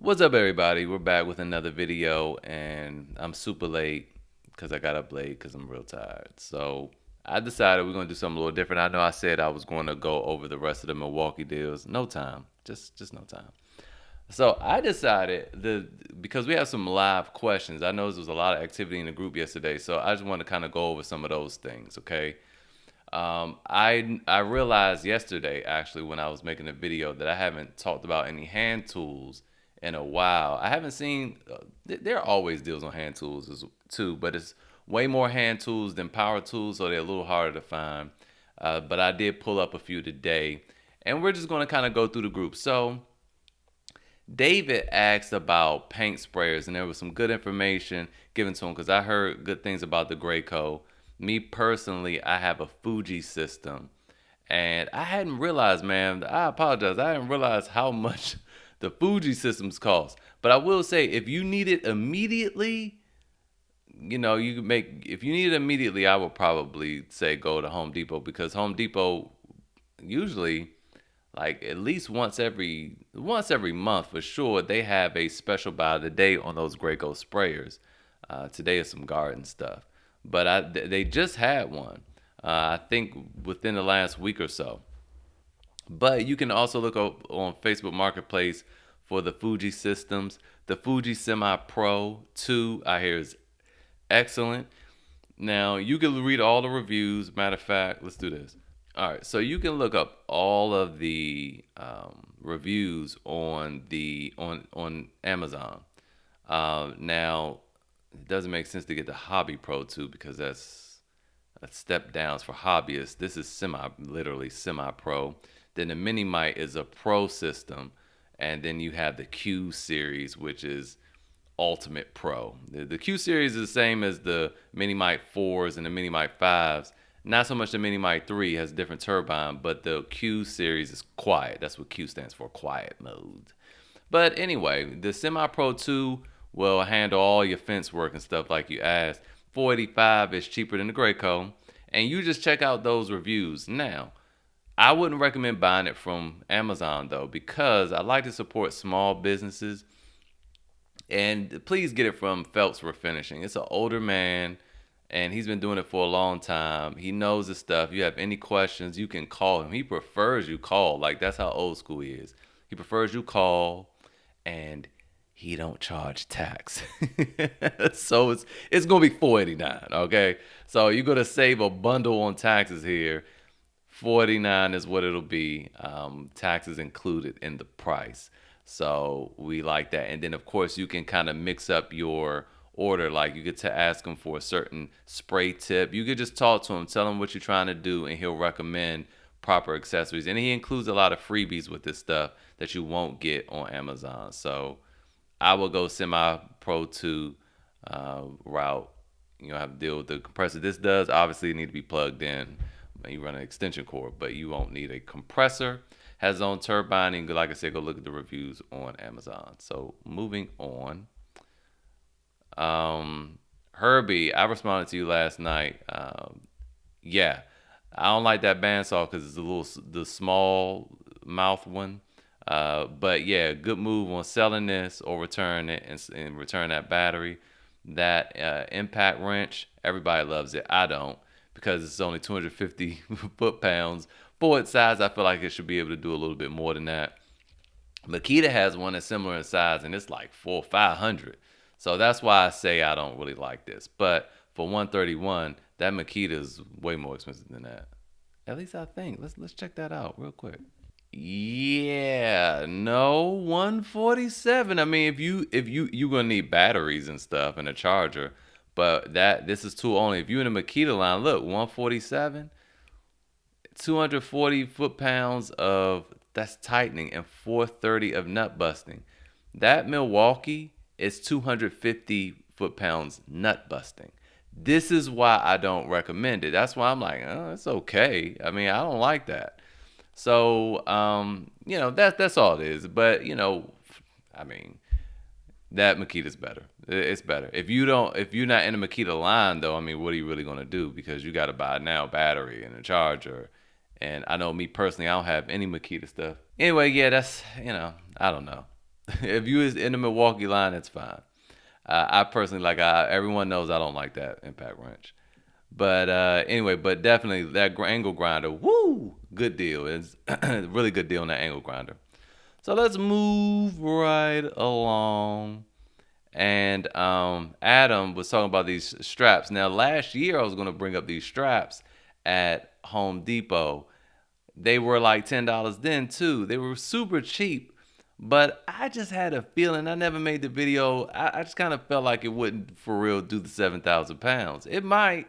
What's up, everybody? We're back with another video, and I'm super late because I got up late because I'm real tired. So I decided we're gonna do something a little different. I know I said I was going to go over the rest of the Milwaukee deals. No time, just no time. So I decided because we have some live questions. I know there was a lot of activity in the group yesterday, so I just want to kind of go over some of those things. Okay. I realized yesterday actually when I was making a video that I haven't talked about any hand tools in a while. I haven't seen. There are always deals on hand tools too, but it's way more hand tools than power tools, so they're a little harder to find. But I did pull up a few today, and we're just going to kind of go through the group. So David asked about paint sprayers, and there was some good information given to him because I heard good things about the Graco. Me personally, I have a Fuji system, and I hadn't realized, man. I apologize. I hadn't realized how much the Fuji systems cost. But I will say, if you need it immediately, you can make. If you need it immediately, I would probably say go to Home Depot because Home Depot usually like at least once every month for sure they have a special buy of the day on those Graco sprayers. Today is some garden stuff, but they just had one. I think within the last week or so. But you can also look up on Facebook Marketplace for the Fuji systems. The Fuji Semi Pro 2 I hear is excellent. Now you can read all the reviews. Matter of fact, let's do this. All right, so you can look up all of the reviews on Amazon. Now, it doesn't make sense to get the Hobby Pro 2 because that's a step downs for hobbyists. This is literally semi pro. Then the Mini Mite is a pro system, and then you have the Q series, which is Ultimate Pro. The Q series is the same as the Mini Mite 4s and the Mini Mite 5s. Not so much the Mini Mite 3 has a different turbine, but the Q series is quiet. That's what Q stands for, quiet mode. But anyway, the Semi Pro 2 will handle all your fence work and stuff like you asked. 485 is cheaper than the Graco. And you just check out those reviews. Now, I wouldn't recommend buying it from Amazon though, because I like to support small businesses. And please get it from Phelps Refinishing. It's an older man, and he's been doing it for a long time. He knows his stuff. You have any questions, you can call him. He prefers you call. Like that's how old school he is. He prefers you call, and he don't charge tax. So it's gonna be $4.89. Okay, so you're gonna save a bundle on taxes here. $4.89 is what it'll be. Taxes included in the price. So we like that. And then of course you can kind of mix up your order. Like you get to ask him for a certain spray tip. You could just talk to him, tell him what you're trying to do, and he'll recommend proper accessories. And he includes a lot of freebies with this stuff that you won't get on Amazon. So I will go semi pro 2 route. You know, have to deal with the compressor. This does obviously need to be plugged in. You run an extension cord, but you won't need a compressor. Has its own turbine, and like I said, go look at the reviews on Amazon. So moving on, Herbie, I responded to you last night. Yeah, I don't like that bandsaw because it's the small mouth one. But yeah, good move on selling this or return it and return that battery. That impact wrench, everybody loves it. I don't because it's only 250 foot-pounds. For its size, I feel like it should be able to do a little bit more than that. Makita has one that's similar in size, and it's like 500. So that's why I say I don't really like this. But for 131, that Makita is way more expensive than that. At least I think. Let's check that out real quick. Yeah, no, 147. I mean, if you're gonna need batteries and stuff and a charger, but this is tool only. If you in the Makita line, look, 147, 240 foot-pounds of that's tightening and 430 of nut busting. That Milwaukee is 250 foot-pounds nut busting. This is why I don't recommend it. That's why I'm like, oh, it's okay. I mean, I don't like that. So, that's all it is. But I mean, that Makita's better. It's better. If you're not in the Makita line though, I mean, what are you really gonna do? Because you got to buy now battery and a charger. And I know me personally, I don't have any Makita stuff. Anyway, yeah, that's I don't know. If you is in the Milwaukee line, it's fine. I personally like. Everyone knows I don't like that impact wrench. But anyway, but definitely that angle grinder. Woo, good deal. It's really good deal on that angle grinder. So let's move right along. And Adam was talking about these straps. Now, last year I was going to bring up these straps at Home Depot. They were like $10 then too. They were super cheap, but I just had a feeling. I never made the video. I just kind of felt like it wouldn't for real do the 7,000 pounds. It might.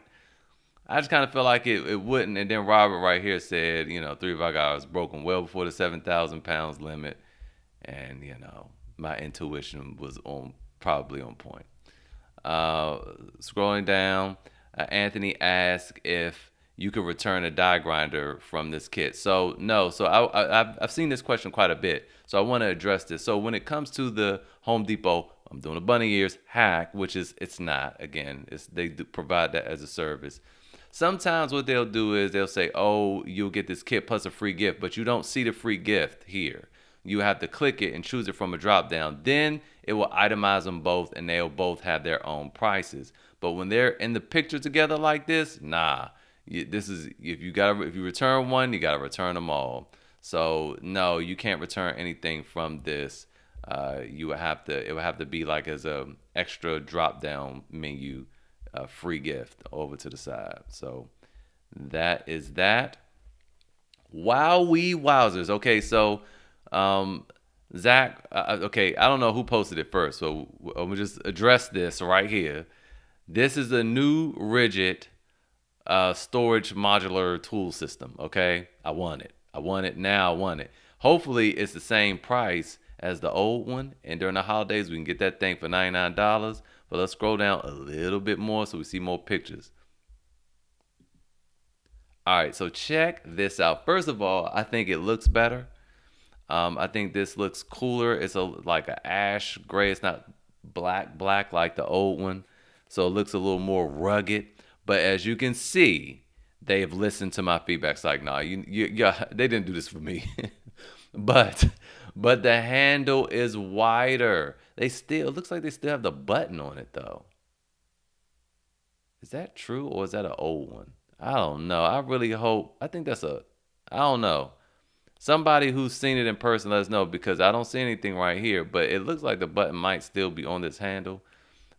I just kind of felt like it wouldn't. And then Robert right here said, 3 of our guys was broken well before the 7,000 pounds limit, and my intuition was on probably on point. Uh, Scrolling down, Anthony asked if you could return a die grinder from this kit. So no, so I've seen this question quite a bit. So I want to address this. So when it comes to the Home Depot, I'm doing a bunny ears hack, which is it's not. Again, they do provide that as a service. Sometimes what they'll do is they'll say, "Oh, you'll get this kit plus a free gift," but you don't see the free gift here. You have to click it and choose it from a drop down. Then it will itemize them both, and they'll both have their own prices. But when they're in the picture together like this, nah. This is if you return one, you gotta return them all. So no, you can't return anything from this. You would have to. It would have to be like as a extra drop down menu, free gift over to the side. So that is that. Wowee wowzers. Okay, so um, Zach. Okay, I don't know who posted it first, so I'm gonna just address this right here. This is a new Ridgid storage modular tool system. Okay, I want it. I want it now. I want it. Hopefully, it's the same price as the old one, and during the holidays, we can get that thing for $99. But let's scroll down a little bit more so we see more pictures. All right, so check this out. First of all, I think it looks better. I think this looks cooler. It's like a ash gray. It's not black like the old one, so it looks a little more rugged. But as you can see, they've listened to my feedback. It's like, nah, yeah, they didn't do this for me. but but the handle is wider. They still it looks like they still have the button on it though. Is that true or is that an old one? I don't know. I really hope. I think that's a. I don't know. Somebody who's seen it in person, let us know because I don't see anything right here. But it looks like the button might still be on this handle.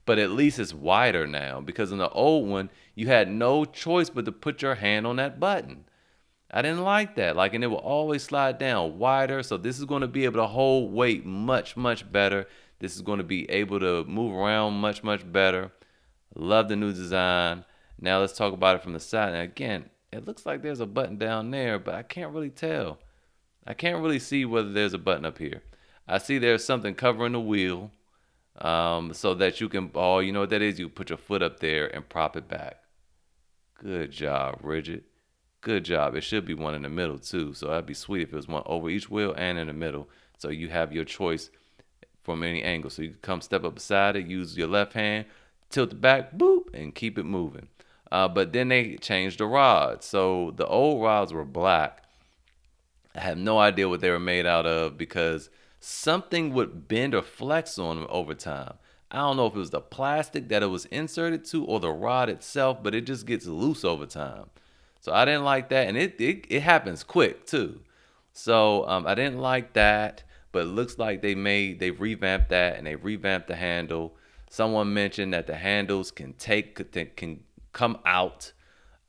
But at least it's wider now because in the old one, you had no choice but to put your hand on that button. I didn't like that. Like, and it will always slide down wider. So this is going to be able to hold weight much better. This is going to be able to move around much better. Love the new design. Now let's talk about it from the side. And again, it looks like there's a button down there, but I can't really tell. I can't really see whether there's a button up here. I see there's something covering the wheel, so that you can. Oh, you know what that is? You put your foot up there and prop it back. Good job, Ridgid. Good job. It should be one in the middle too. So that'd be sweet if it was one over each wheel and in the middle. So you have your choice from any angle. So you can come step up beside it, use your left hand, tilt it back, boop, and keep it moving. But then they changed the rods. So the old rods were black. I have no idea what they were made out of because something would bend or flex on them over time. I don't know if it was the plastic that it was inserted to or the rod itself, but it just gets loose over time. So I didn't like that, and it happens quick too. So I didn't like that, but it looks like they revamped that and they revamped the handle. Someone mentioned that the handles can come out.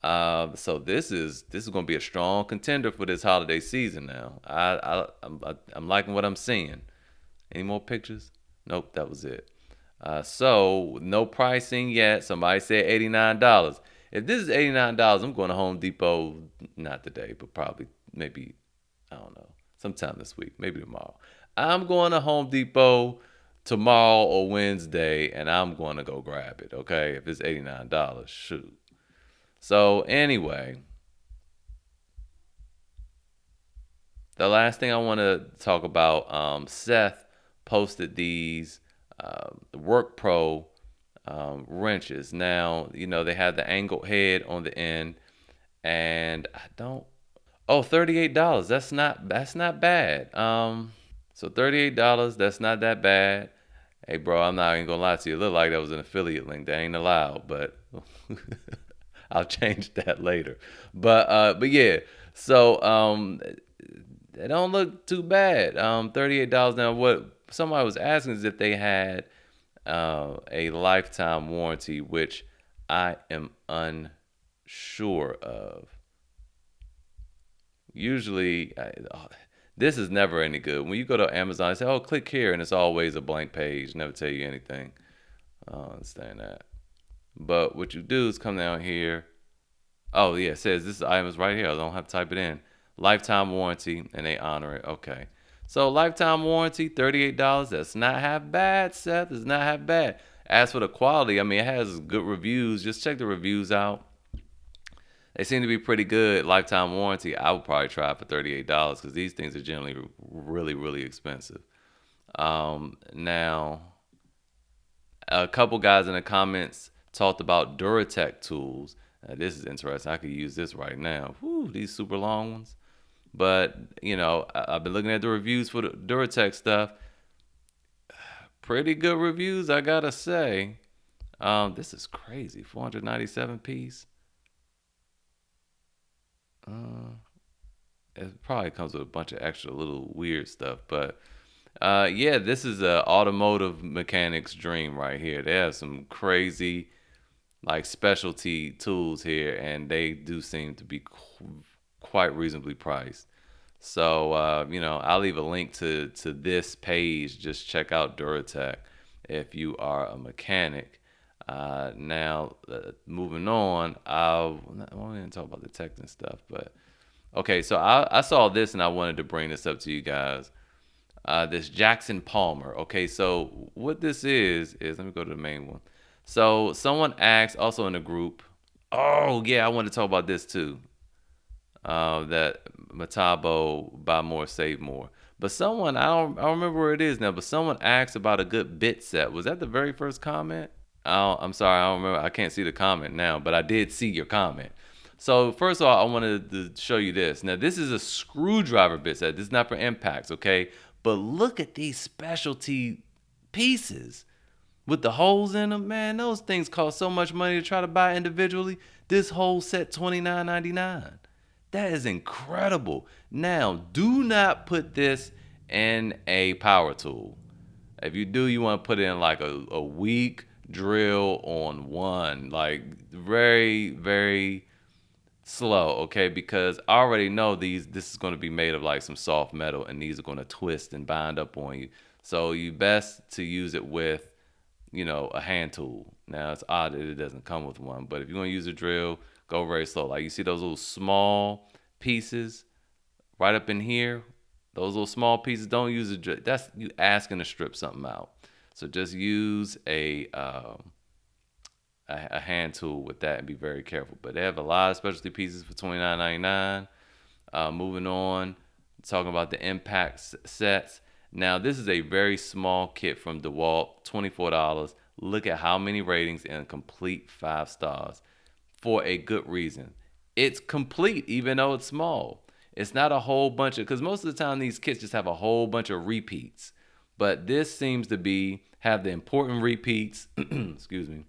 So this is going to be a strong contender for this holiday season. Now I'm liking what I'm seeing. Any more pictures? Nope, that was it. So no pricing yet. Somebody said $89. If this is $89, I'm going to Home Depot. Not today, but probably maybe I don't know, sometime this week, maybe tomorrow. I'm going to Home Depot tomorrow or Wednesday, and I'm going to go grab it. Okay, if it's $89, shoot. So anyway, the last thing I want to talk about, Seth posted these WorkPro wrenches. Now, they had the angled head on the end, and I don't. Oh, $38. That's not bad. So $38, that's not that bad. Hey, bro, I'm not even gonna lie to you. It looked like that was an affiliate link. That ain't allowed, but I'll change that later. But yeah. So they don't look too bad. $38 now. What somebody was asking is if they had a lifetime warranty, which I am unsure of. Usually, this is never any good. When you go to Amazon, I say, "Oh, click here," and it's always a blank page. Never tell you anything. I don't understand that. But what you do is come down here. Oh yeah, it says this item is right here. I don't have to type it in. Lifetime warranty, and they honor it. Okay. So lifetime warranty, $38. That's not half bad, Seth. It's not half bad. As for the quality, I mean, it has good reviews. Just check the reviews out. They seem to be pretty good. Lifetime warranty. I would probably try it for $38 because these things are generally really, really expensive. Now, a couple guys in the comments talked about Duratech tools. This is interesting. I could use this right now. Whew, these super long ones. But, I've been looking at the reviews for the Duratech stuff. Pretty good reviews, I gotta say. This is crazy. 497 piece. Uh, it probably comes with a bunch of extra little weird stuff. But yeah, this is a automotive mechanic's dream right here. They have some crazy like specialty tools here, and they do seem to be quite reasonably priced. So I'll leave a link to this page. Just check out Duratech if you are a mechanic. Now, moving on, I won't even talk about the tech and stuff, but okay. So I saw this and I wanted to bring this up to you guys. This Jackson Palmer. Okay, so what this is let me go to the main one. So someone asked also in the group. Oh yeah, I want to talk about this too. That Metabo buy more, save more. But someone I don't remember where it is now. But someone asked about a good bit set. Was that the very first comment? I'm sorry, I don't remember. I can't see the comment now, but I did see your comment. So first of all, I wanted to show you this. Now this is a screwdriver bit set. This is not for impacts, okay? But look at these specialty pieces with the holes in them. Man, those things cost so much money to try to buy individually. This whole set $29.99. That is incredible. Now, do not put this in a power tool. If you do, you want to put it in like a weak drill on one, like very, very slow, okay? Because I already know this is going to be made of like some soft metal, and these are going to twist and bind up on you. So you best to use it with, a hand tool. Now it's odd that it doesn't come with one, but if you're going to use a drill, go very slow. Like you see those little small pieces right up in here, those little small pieces, don't use a drill. That's you asking to strip something out. So just use a hand tool with that and be very careful. But they have a lot of specialty pieces for $29.99. Moving on, talking about the impact sets. Now, this is a very small kit from DeWalt, $24. Look at how many ratings and complete 5 stars for a good reason. It's complete, even though it's small. It's not a whole bunch of, because most of the time these kits just have a whole bunch of repeats. But this seems to have the important repeats. Excuse me.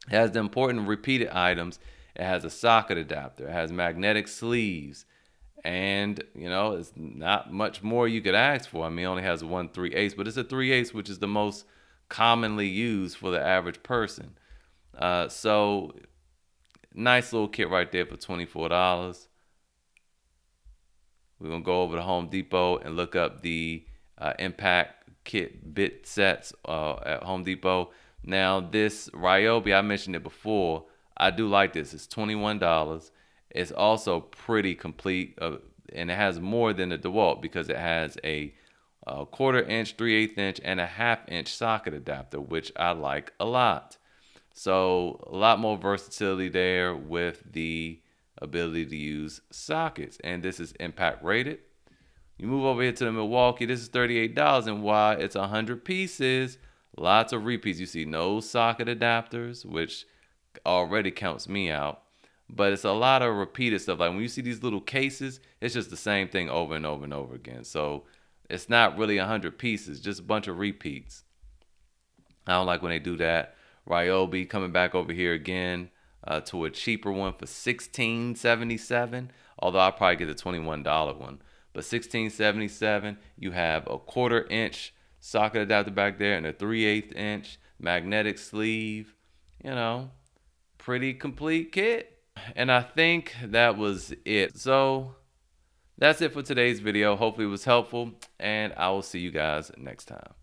It has the important repeated items. It has a socket adapter. It has magnetic sleeves. And, it's not much more you could ask for. I mean, it only has one 3/8, but it's a 3/8, which is the most commonly used for the average person. So, nice little kit right there for $24. We're going to go over to Home Depot and look up the Impact Kit bit sets at Home Depot. Now, this Ryobi, I mentioned it before. I do like this. It's $21. It's also pretty complete, and it has more than the DeWalt because it has a 1/4 inch, 3/8 inch, and a 1/2 inch socket adapter, which I like a lot. So a lot more versatility there with the ability to use sockets. And this is impact rated. You move over here to the Milwaukee. This is $38, and why? It's 100 pieces. Lots of repeats. You see no socket adapters, which already counts me out. But it's a lot of repeated stuff. Like when you see these little cases, it's just the same thing over and over and over again. So It's not really 100 pieces, just a bunch of repeats. I don't like when they do that. Ryobi coming back over here again to a cheaper one for $16.77. Although I'll probably get the $21 one. But $16.77, you have a 1/4 inch socket adapter back there and a 3/8 inch magnetic sleeve. You know, pretty complete kit. And I think that was it. So that's it for today's video. Hopefully it was helpful, and I will see you guys next time.